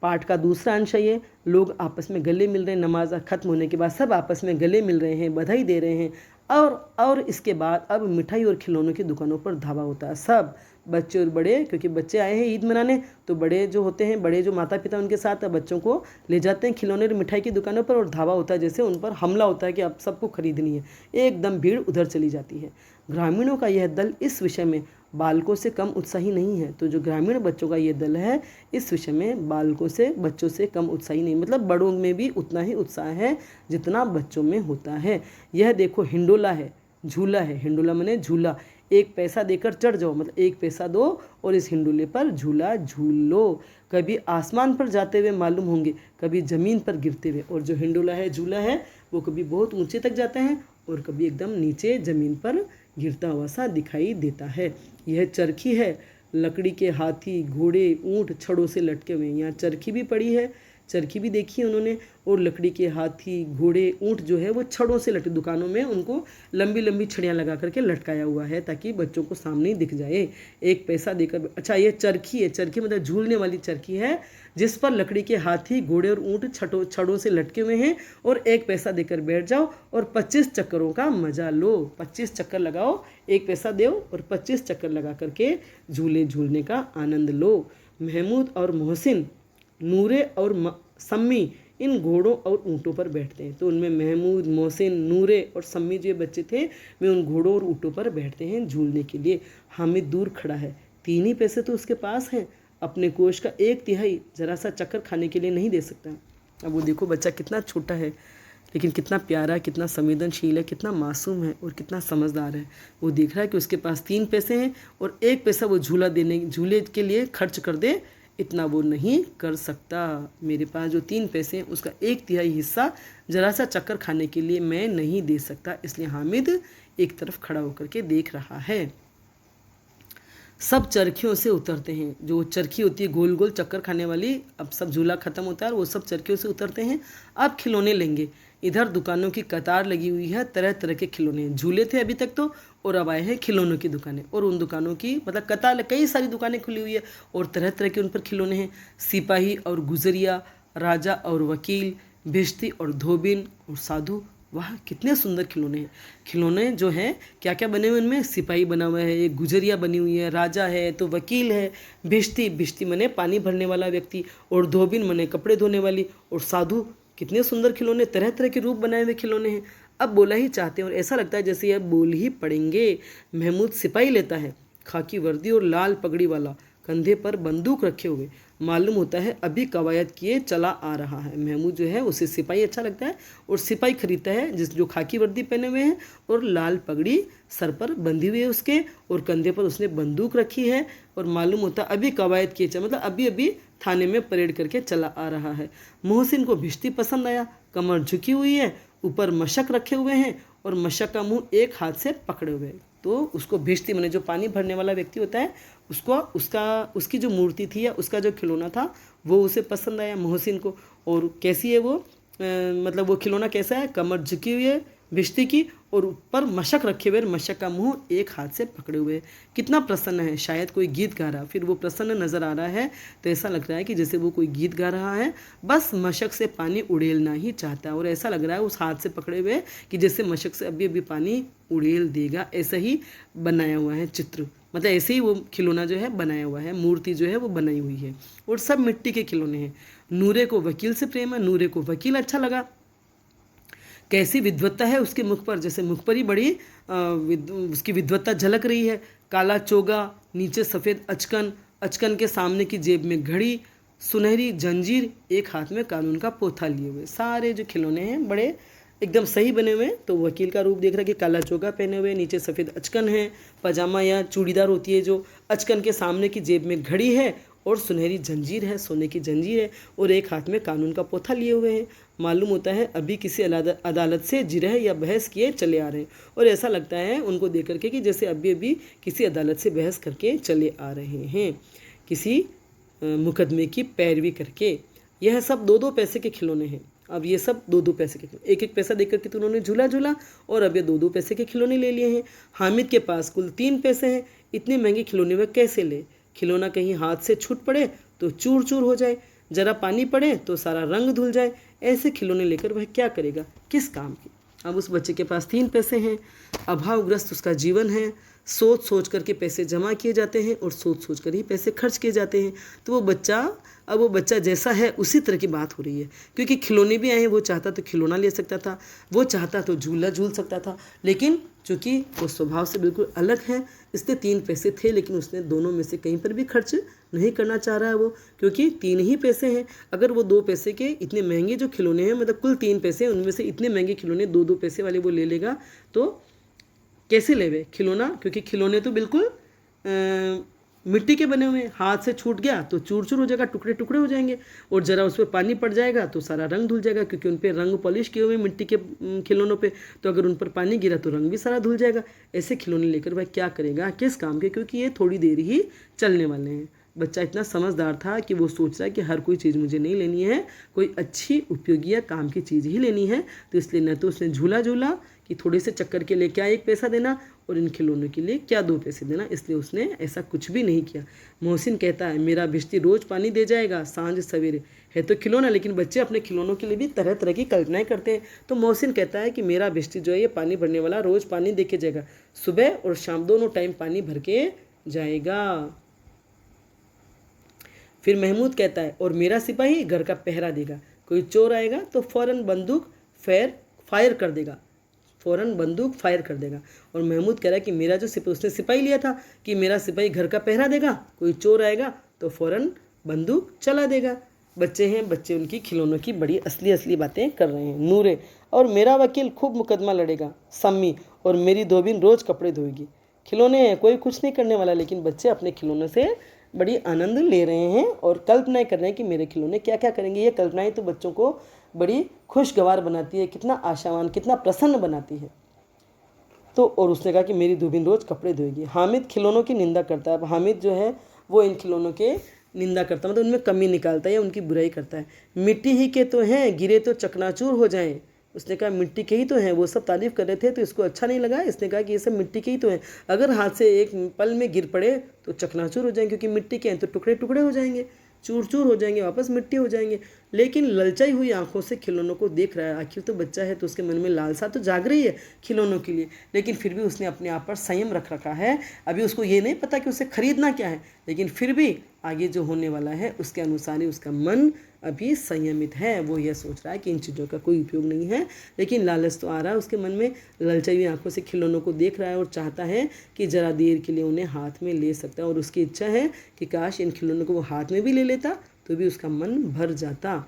पाठ का दूसरा अंश है ये, लोग आपस में गले मिल रहे हैं। नमाज खत्म होने के बाद सब आपस में गले मिल रहे हैं, बधाई दे रहे हैं। और इसके बाद अब मिठाई और खिलौनों की दुकानों पर धावा होता है। सब बच्चे और बड़े, क्योंकि बच्चे आए हैं ईद मनाने, तो बड़े जो होते हैं, बड़े जो माता पिता उनके साथ बच्चों को ले जाते हैं खिलौने और मिठाई की दुकानों पर, और धावा होता है, जैसे उन पर हमला होता है कि अब सबको खरीदनी है। एकदम भीड़ उधर चली जाती है। ग्रामीणों का यह दल इस विषय में बालकों से कम उत्साही नहीं है। तो जो ग्रामीण बच्चों का ये दल है, इस विषय में बच्चों से कम उत्साही नहीं, मतलब बड़ों में भी उतना ही उत्साह है जितना बच्चों में होता है। यह देखो हिंडोला है, झूला है। हिंडोला माने झूला, 1 पैसा देकर चढ़ जाओ, मतलब 1 पैसा दो और इस हिंडोले पर झूला झूल लो। कभी आसमान पर जाते हुए मालूम होंगे, कभी ज़मीन पर गिरते हुए। और जो हिंडोला है, झूला है, वो कभी बहुत ऊंचे तक जाते हैं और कभी एकदम नीचे ज़मीन पर गिरता हुआ सा दिखाई देता है। यह चरखी है, लकड़ी के हाथी, घोड़े, ऊँट छड़ों से लटके हुए हैं। यहाँ चरखी भी पड़ी है, चरखी भी देखी है उन्होंने, और लकड़ी के हाथी, घोड़े, ऊँट जो है वो छड़ों से लटके, दुकानों में उनको लंबी लंबी छड़ियाँ लगा करके लटकाया हुआ है ताकि बच्चों को सामने ही दिख जाए। 1 पैसा देकर, अच्छा ये चरखी है, चरखी मतलब झूलने वाली चरखी है जिस पर लकड़ी के हाथी, घोड़े और ऊँट छड़ों से लटके हुए हैं, और 1 पैसा देकर बैठ जाओ और 25 चक्करों का मजा लो। 25 चक्कर लगाओ, 1 पैसा दो और 25 चक्कर लगा करके झूले झूलने का आनंद लो। महमूद और मोहसिन, नूरे और सम्मी इन घोड़ों और ऊँटों पर बैठते हैं। तो उनमें महमूद, मोहसिन, नूरे और सम्मी जो बच्चे थे वे उन घोड़ों और ऊँटों पर बैठते हैं झूलने के लिए। हामिद दूर खड़ा है, 3 ही पैसे तो उसके पास हैं, अपने कोष का 1/3 जरा सा चक्कर खाने के लिए नहीं दे सकता। अब वो देखो बच्चा कितना छोटा है लेकिन कितना प्यारा, कितना संवेदनशील है, कितना मासूम है और कितना समझदार है। वो देख रहा है कि उसके पास 3 पैसे हैं और 1 पैसा वो झूले के लिए खर्च कर दे, इतना वो नहीं कर सकता। मेरे पास जो 3 पैसे हैं उसका 1/3 हिस्सा जरा सा चक्कर खाने के लिए मैं नहीं दे सकता। इसलिए हामिद एक तरफ खड़ा होकर के देख रहा है। सब चरखियों से उतरते हैं, जो चरखी होती है गोल गोल चक्कर खाने वाली, अब सब झूला खत्म होता है और वो सब चरखियों से उतरते हैं। अब खिलौने लेंगे। इधर दुकानों की कतार लगी हुई है, तरह तरह के खिलौने। झूले थे अभी तक तो, और अब आए हैं खिलौनों की दुकानें, और उन दुकानों की मतलब कतार, कई सारी दुकानें खुली हुई है और तरह तरह के उन पर खिलौने हैं। सिपाही और गुजरिया, राजा और वकील, भिश्ती और धोबिन और साधु। वाह कितने सुंदर खिलौने हैं। खिलौने जो हैं क्या क्या बने हुए उनमें, सिपाही बना हुआ है, एक गुजरिया बनी हुई है, राजा है, तो वकील है, भिश्ती मने पानी भरने वाला व्यक्ति, और धोबिन मने कपड़े धोने वाली, और साधु। कितने सुंदर खिलौने, तरह तरह के रूप बनाए हुए खिलौने हैं। अब बोला ही चाहते हैं और ऐसा लगता है जैसे यह बोल ही पड़ेंगे। महमूद सिपाही लेता है, खाकी वर्दी और लाल पगड़ी वाला, कंधे पर बंदूक रखे हुए, मालूम होता है अभी कवायद किए चला आ रहा है। महमूद जो है उसे सिपाही अच्छा लगता है और सिपाही खरीदता है जो खाकी वर्दी पहने हुए हैं और लाल पगड़ी सर पर बंधी हुई है उसके, और कंधे पर उसने बंदूक रखी है, और मालूम होता है अभी कवायद किए चला, मतलब अभी अभी थाने में परेड करके चला आ रहा है। मोहसिन को भिश्ती पसंद आया, कमर झुकी हुई है, ऊपर मशक रखे हुए हैं और मशक का मुंह एक हाथ से पकड़े हुए। तो उसको भिश्ती माने जो पानी भरने वाला व्यक्ति होता है उसकी जो मूर्ति थी या उसका जो खिलौना था वो उसे पसंद आया मोहसिन को। और कैसी है वो, मतलब वो खिलौना कैसा है, कमर झुकी हुई है भिश्ती की और ऊपर मशक रखे हुए, मशक का मुंह एक हाथ से पकड़े हुए। कितना प्रसन्न है, शायद कोई गीत गा रहा, फिर वो प्रसन्न नज़र आ रहा है तो ऐसा लग रहा है कि जैसे वो कोई गीत गा रहा है, बस मशक से पानी उड़ेलना ही चाहता है। और ऐसा लग रहा है उस हाथ से पकड़े हुए कि जैसे मशक से अभी अभी पानी उड़ेल देगा। ऐसा ही बनाया हुआ है चित्र, मतलब ऐसे ही वो खिलौना जो है बनाया हुआ है, मूर्ति जो है वो बनाई हुई है, और सब मिट्टी के खिलौने हैं। नूरे को वकील से प्रेम है, नूरे को वकील अच्छा लगा। कैसी विद्वत्ता है उसके मुख पर, जैसे मुख पर ही बड़ी उसकी विद्वत्ता झलक रही है। काला चोगा, नीचे सफ़ेद अचकन, अचकन के सामने की जेब में घड़ी, सुनहरी जंजीर, एक हाथ में कानून का पोथा लिए हुए। सारे जो खिलौने हैं बड़े एकदम सही बने हुए हैं। तो वकील का रूप देख रहा है कि काला चोगा पहने हुए, नीचे सफ़ेद अचकन है, पजामा या चूड़ीदार होती है जो, अचकन के सामने की जेब में घड़ी है और सुनहरी जंजीर है, सोने की जंजीर है, और एक हाथ में कानून का पोथा लिए हुए हैं। मालूम होता है अभी किसी अदालत से जिरह या बहस किए चले आ रहे हैं, और ऐसा लगता है उनको देख करके कि जैसे अभी अभी किसी अदालत से बहस करके चले आ रहे हैं, किसी मुकदमे की पैरवी करके। यह सब 2-2 पैसे के खिलौने हैं। अब ये सब 2-2 पैसे के खिलौने, 1-1 पैसा देकर के तो उन्होंने झूला और अब ये 2-2 पैसे के खिलौने ले लिए हैं। हामिद के पास कुल 3 पैसे हैं। इतने महंगे खिलौने वह कैसे ले? खिलौना कहीं हाथ से छूट पड़े तो चूर चूर हो जाए, जरा पानी पड़े तो सारा रंग धुल जाए। ऐसे खिलौने लेकर वह क्या करेगा, किस काम की? अब उस बच्चे के पास 3 पैसे हैं, अभावग्रस्त उसका जीवन है, सोच सोच करके पैसे जमा किए जाते हैं और सोच सोच कर ही पैसे खर्च किए जाते हैं। तो वो बच्चा जैसा है उसी तरह की बात हो रही है, क्योंकि खिलौने भी आए हैं। वो चाहता तो खिलौना ले सकता था, वो चाहता तो झूला झूल सकता था, लेकिन चूँकि वो स्वभाव से बिल्कुल अलग है इसलिए 3 पैसे थे, लेकिन उसने दोनों में से कहीं पर भी खर्च नहीं करना चाह रहा है वो, क्योंकि 3 ही पैसे हैं। अगर वो 2 पैसे के इतने महंगे जो खिलौने हैं, मतलब कुल 3 पैसे हैं, उनमें से इतने महंगे खिलौने 2-2 पैसे वाले वो ले लेगा तो कैसे लेवे खिलौना? क्योंकि खिलौने तो बिल्कुल मिट्टी के बने हुए हैं, हाथ से छूट गया तो चूर चूर हो जाएगा, टुकड़े टुकड़े हो जाएंगे, और ज़रा उस पर पानी पड़ जाएगा तो सारा रंग धुल जाएगा, क्योंकि उन पर रंग पॉलिश किए हुए मिट्टी के खिलौनों पे, तो अगर उन पर पानी गिरा तो रंग भी सारा धुल जाएगा। ऐसे खिलौने लेकर वह क्या करेगा, किस काम के? क्योंकि ये थोड़ी देर ही चलने वाले हैं, बच्चा इतना समझदार था कि वो सोच रहा है कि हर कोई चीज़ मुझे नहीं लेनी है, कोई अच्छी उपयोगी या काम की चीज़ ही लेनी है। तो इसलिए न तो उसने झूला झूला कि थोड़े से चक्कर के लिए क्या 1 पैसा देना और इन खिलौनों के लिए क्या 2 पैसे देना, इसलिए उसने ऐसा कुछ भी नहीं किया। मोहसिन कहता है मेरा भिश्ती रोज़ पानी दे जाएगा सांझ सवेरे। है तो खिलौना, लेकिन बच्चे अपने खिलौनों के लिए भी तरह तरह की कल्पनाएं करते हैं। तो मोहसिन कहता है कि मेरा भिश्ती जो है ये पानी भरने वाला रोज़ पानी दे के जाएगा, सुबह और शाम दोनों टाइम पानी भर के जाएगा। फिर महमूद कहता है और मेरा सिपाही घर का पहरा देगा, कोई चोर आएगा तो फ़ौरन बंदूक फायर कर देगा, फ़ौरन बंदूक फायर कर देगा। और महमूद कह रहा है कि मेरा जो सिपाही, उसने सिपाही लिया था कि मेरा सिपाही घर का पहरा देगा, कोई चोर आएगा तो फ़ौरन बंदूक चला देगा। बच्चे हैं, बच्चे उनकी खिलौनों की बड़ी असली बातें कर रहे हैं। नूरे और मेरा वकील खूब मुकदमा लड़ेगा, सम्मी और मेरी धोबिन रोज़ कपड़े धोएगी। खिलौने हैं, कोई कुछ नहीं करने वाला, लेकिन बच्चे अपने खिलौनों से बड़ी आनंद ले रहे हैं और कल्पनाएं कर रहे हैं कि मेरे खिलौने क्या क्या करेंगे। ये कल्पनाएं तो बच्चों को बड़ी खुशगवार बनाती है, कितना आशावान, कितना प्रसन्न बनाती है। तो और उसने कहा कि मेरी धोबिन रोज़ कपड़े धोएगी। हामिद खिलौनों की निंदा करता है। अब हामिद जो है वो इन खिलौनों के निंदा करता है, मतलब उनमें कमी निकालता है या उनकी बुराई करता है। मिट्टी ही के तो हैं, गिरे तो चकनाचूर हो जाएं। उसने कहा मिट्टी के ही तो हैं, वो सब तारीफ़ कर रहे थे तो इसको अच्छा नहीं लगा। इसने कहा कि ये सब मिट्टी के ही तो हैं, अगर हाथ से एक पल में गिर पड़े तो चकनाचूर हो जाएंगे, क्योंकि मिट्टी के हैं तो टुकड़े टुकड़े हो जाएंगे, चूर चूर हो जाएंगे, वापस मिट्टी हो जाएंगे। लेकिन ललचाई हुई आंखों से खिलौनों को देख रहा है। आखिर तो बच्चा है तो उसके मन में लालसा तो जाग रही है खिलौनों के लिए, लेकिन फिर भी उसने अपने आप पर संयम रख रखा है। अभी उसको ये नहीं पता कि उसे खरीदना क्या है, लेकिन फिर भी आगे जो होने वाला है उसके अनुसार ही उसका मन अभी संयमित है। वो यह सोच रहा है कि इन चीज़ों का कोई उपयोग नहीं है, लेकिन लालच तो आ रहा है उसके मन में। ललचाई हुई आंखों से खिलौनों को देख रहा है और चाहता है कि ज़रा देर के लिए उन्हें हाथ में ले सकता है। और उसकी इच्छा है कि काश इन खिलौनों को वो हाथ में भी ले लेता तो भी उसका मन भर जाता।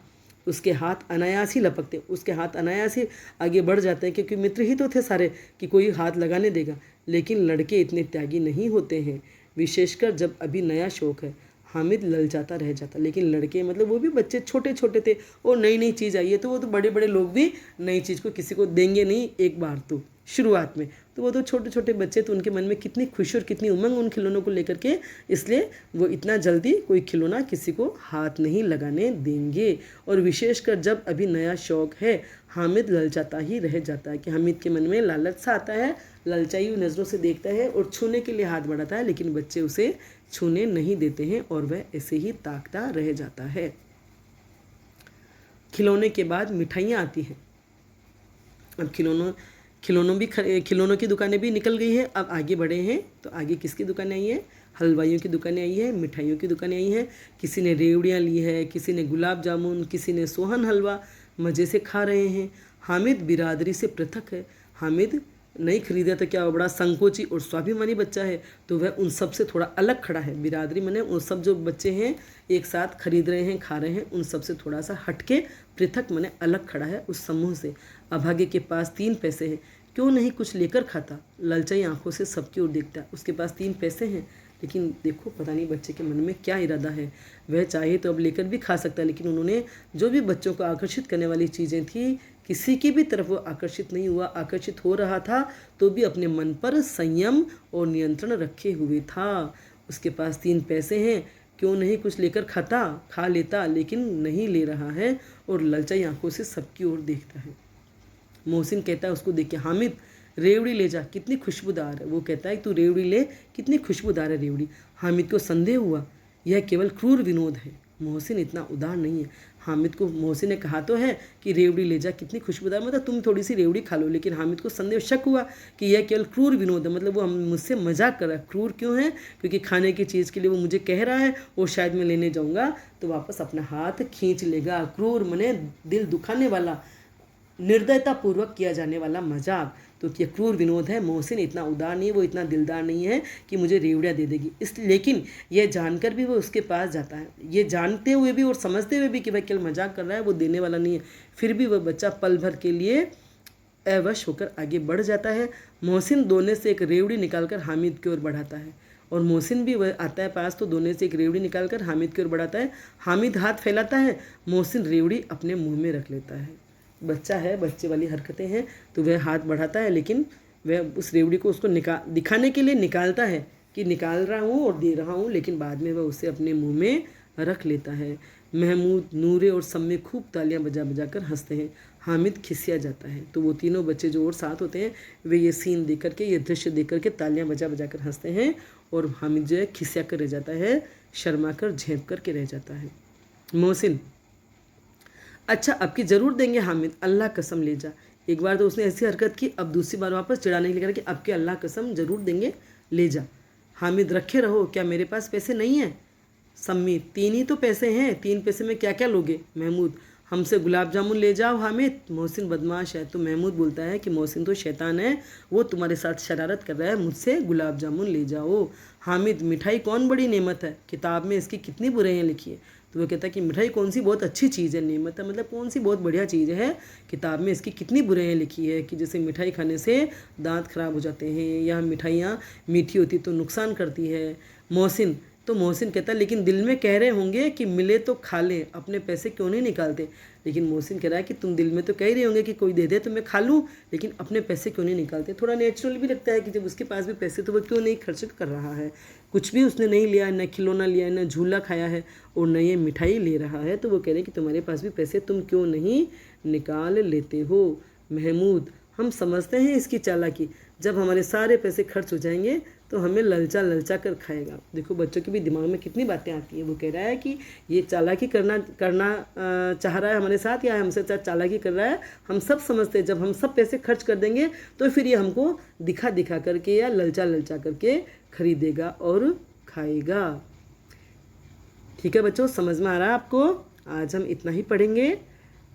उसके हाथ अनायास ही लपकते, उसके हाथ अनायास ही आगे बढ़ जाते हैं, क्योंकि मित्र ही तो थे सारे कि कोई हाथ लगाने देगा। लेकिन लड़के इतने त्यागी नहीं होते हैं, विशेषकर जब अभी नया शौक है। हामिद ललचाता रह जाता, लेकिन लड़के मतलब वो भी बच्चे छोटे छोटे थे और नई नई चीज़ आई है तो वो तो बड़े बड़े लोग भी नई चीज़ को किसी को देंगे नहीं एक बार तो शुरुआत में, तो वो तो छोटे छोटे बच्चे, तो उनके मन में कितनी खुशी और कितनी उमंग उन खिलौनों को लेकर के, इसलिए वो इतना जल्दी कोई खिलौना किसी को हाथ नहीं लगाने देंगे। और विशेषकर जब अभी नया शौक है, हामिद ललचाता ही रह जाता है कि हामिद के मन में लालच सा आता है, ललचाई हुई नज़रों से देखता है और छूने के लिए हाथ बढ़ाता है, लेकिन बच्चे उसे छूने नहीं देते हैं और वह ऐसे ही ताकता रह जाता है। खिलौने के बाद मिठाइयाँ आती हैं। अब खिलौनों की दुकानें भी निकल गई हैं। अब आगे बढ़े हैं तो आगे किसकी दुकानें आई हैं? हलवाइयों की दुकानें आई है, मिठाइयों की दुकानें आई हैं। किसी ने रेवड़ियाँ ली है, किसी ने गुलाब जामुन, किसी ने सोहन हलवा मज़े से खा रहे हैं। हामिद बिरादरी से पृथक है। हामिद नहीं खरीदा तो क्या, वो बड़ा संकोची और स्वाभिमानी बच्चा है, तो वह उन सब से थोड़ा अलग खड़ा है। बिरादरी माने उन सब जो बच्चे हैं एक साथ खरीद रहे हैं, खा रहे हैं, उन सब से थोड़ा सा हटके, पृथक माने अलग खड़ा है उस समूह से। अभागे के पास 3 पैसे हैं, क्यों नहीं कुछ लेकर खाता? ललचाई आंखों से सबकी ओर देखता है। उसके पास 3 पैसे हैं, लेकिन देखो पता नहीं बच्चे के मन में क्या इरादा है। वह चाहे तो अब लेकर भी खा सकता है, लेकिन उन्होंने जो भी बच्चों को आकर्षित करने वाली चीज़ें थी, किसी की भी तरफ वो आकर्षित नहीं हुआ। आकर्षित हो रहा था तो भी अपने मन पर संयम और नियंत्रण रखे हुए था। उसके पास 3 पैसे हैं, क्यों नहीं कुछ लेकर खा लेता, लेकिन नहीं ले रहा है और ललचाई आंखों से सबकी ओर देखता है। मोहसिन कहता है उसको देख के, हामिद रेवड़ी ले जा, कितनी खुशबूदार है। वो कहता है तू रेवड़ी ले, कितनी खुशबूदार है रेवड़ी। हामिद को संदेह हुआ, यह केवल क्रूर विनोद है, मोहसिन इतना उदार नहीं है। हामिद को मोहसिन ने कहा तो है कि रेवड़ी ले जा, कितनी खुशबूदार, मतलब तुम थोड़ी सी रेवड़ी खा लो, लेकिन हामिद को संदेह शक हुआ कि यह केवल क्रूर विनोद है, मतलब वो मुझसे मजाक कर रहा है। क्रूर क्यों है? क्योंकि खाने की चीज़ के लिए वो मुझे कह रहा है और शायद मैं लेने जाऊँगा तो वापस अपना हाथ खींच लेगा। क्रूर मने दिल दुखाने वाला, निर्दयतापूर्वक किया जाने वाला मजाक, तो ये क्रूर विनोद है। मोहसिन इतना उदार नहीं है, वो इतना दिलदार नहीं है कि मुझे रेवड़ियाँ दे देगी। लेकिन यह जानकर भी वो उसके पास जाता है, ये जानते हुए भी और समझते हुए भी कि भाई केवल मजाक कर रहा है, वो देने वाला नहीं है, फिर भी वह बच्चा पल भर के लिए अवश होकर आगे बढ़ जाता है। मोहसिन दोने से एक रेवड़ी निकालकर हामिद की ओर बढ़ाता है और मोहसिन भी वह आता है पास तो दोने से एक रेवड़ी निकालकर हामिद की ओर बढ़ाता है। हामिद हाथ फैलाता है, मोहसिन रेवड़ी अपने मुँह में रख लेता है। बच्चा है, बच्चे वाली हरकतें हैं, तो वह हाथ बढ़ाता है, लेकिन वह उस रेवड़ी को उसको दिखाने के लिए निकालता है, कि निकाल रहा हूँ और दे रहा हूँ, लेकिन बाद में वह उसे अपने मुंह में रख लेता है। महमूद, नूरे और सम्मी खूब तालियां बजा बजा कर हंसते हैं। हामिद खिसिया जाता है। तो वो तीनों बच्चे जो और साथ होते हैं वे ये सीन देख करके, ये दृश्य देख करके तालियां बजा बजा कर हंसते हैं, और हामिद जो है खिसिया कर रह जाता है, शर्मा कर झेंप करके रह जाता है। मोहसिन, अच्छा अब की ज़रूर देंगे हामिद, अल्लाह कसम ले जा। एक बार तो उसने ऐसी हरकत की, अब दूसरी बार वापस चिढ़ाने के लिए कहा कि अब के अल्लाह कसम ज़रूर देंगे, ले जा। हामिद, रखे रहो, क्या मेरे पास पैसे नहीं हैं? सम्मी, 3 ही तो पैसे हैं, 3 पैसे में क्या क्या लोगे? महमूद, हमसे गुलाब जामुन ले जाओ। हामिद, मोहसिन बदमाश है। तो महमूद बोलता है कि मोहसिन तो शैतान है, वो तुम्हारे साथ शरारत कर रहा है, मुझसे गुलाब जामुन ले जाओ। हामिद, मिठाई कौन बड़ी नेमत है, किताब में इसकी कितनी बुराइयाँ लिखी है। तो वो कहता है कि मिठाई कौन सी बहुत अच्छी चीज़ है, नेमत है मतलब कौन सी बहुत बढ़िया चीज़ है, किताब में इसकी कितनी बुराइयाँ लिखी है कि जैसे मिठाई खाने से दांत खराब हो जाते हैं, या मिठाइयाँ मीठी होती तो नुकसान करती है। मोहसिन, तो मोहसिन कहता है लेकिन दिल में कह रहे होंगे कि मिले तो खा लें, अपने पैसे क्यों नहीं निकालते। लेकिन मोहसिन कह रहा है कि तुम दिल में तो कह रहे होंगे कि कोई दे दे तो मैं खा लूँ, लेकिन अपने पैसे क्यों नहीं निकालते। थोड़ा नेचुरल भी लगता है कि जब उसके पास भी पैसे तो वो क्यों नहीं खर्च कर रहा है। कुछ भी उसने नहीं लिया, न खिलौना लिया, न झूला खाया है, और न ये मिठाई ले रहा है, तो वो कह रहे हैं कि तुम्हारे पास भी पैसे, तुम क्यों नहीं निकाल लेते हो। महमूद, हम समझते हैं इसकी चालाकी, जब हमारे सारे पैसे खर्च हो जाएंगे तो हमें ललचा ललचा कर खाएगा। देखो बच्चों के भी दिमाग में कितनी बातें आती हैं। वो कह रहा है कि ये चालाकी करना चाह रहा है हमारे साथ, या हमसे चालाकी कर रहा है। हम सब समझते हैं जब हम सब पैसे खर्च कर देंगे तो फिर ये हमको दिखा दिखा करके या ललचा ललचा करके खरीदेगा और खाएगा। ठीक है बच्चों, समझ में आ रहा है आपको? आज हम इतना ही पढ़ेंगे।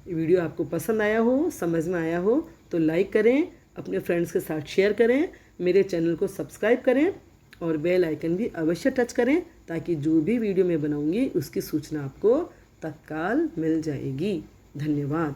वीडियो आपको पसंद आया हो, समझ में आया हो तो लाइक करें, अपने फ्रेंड्स के साथ शेयर करें, मेरे चैनल को सब्सक्राइब करें और बेल आइकन भी अवश्य टच करें, ताकि जो भी वीडियो मैं बनाऊंगी उसकी सूचना आपको तत्काल मिल जाएगी। धन्यवाद।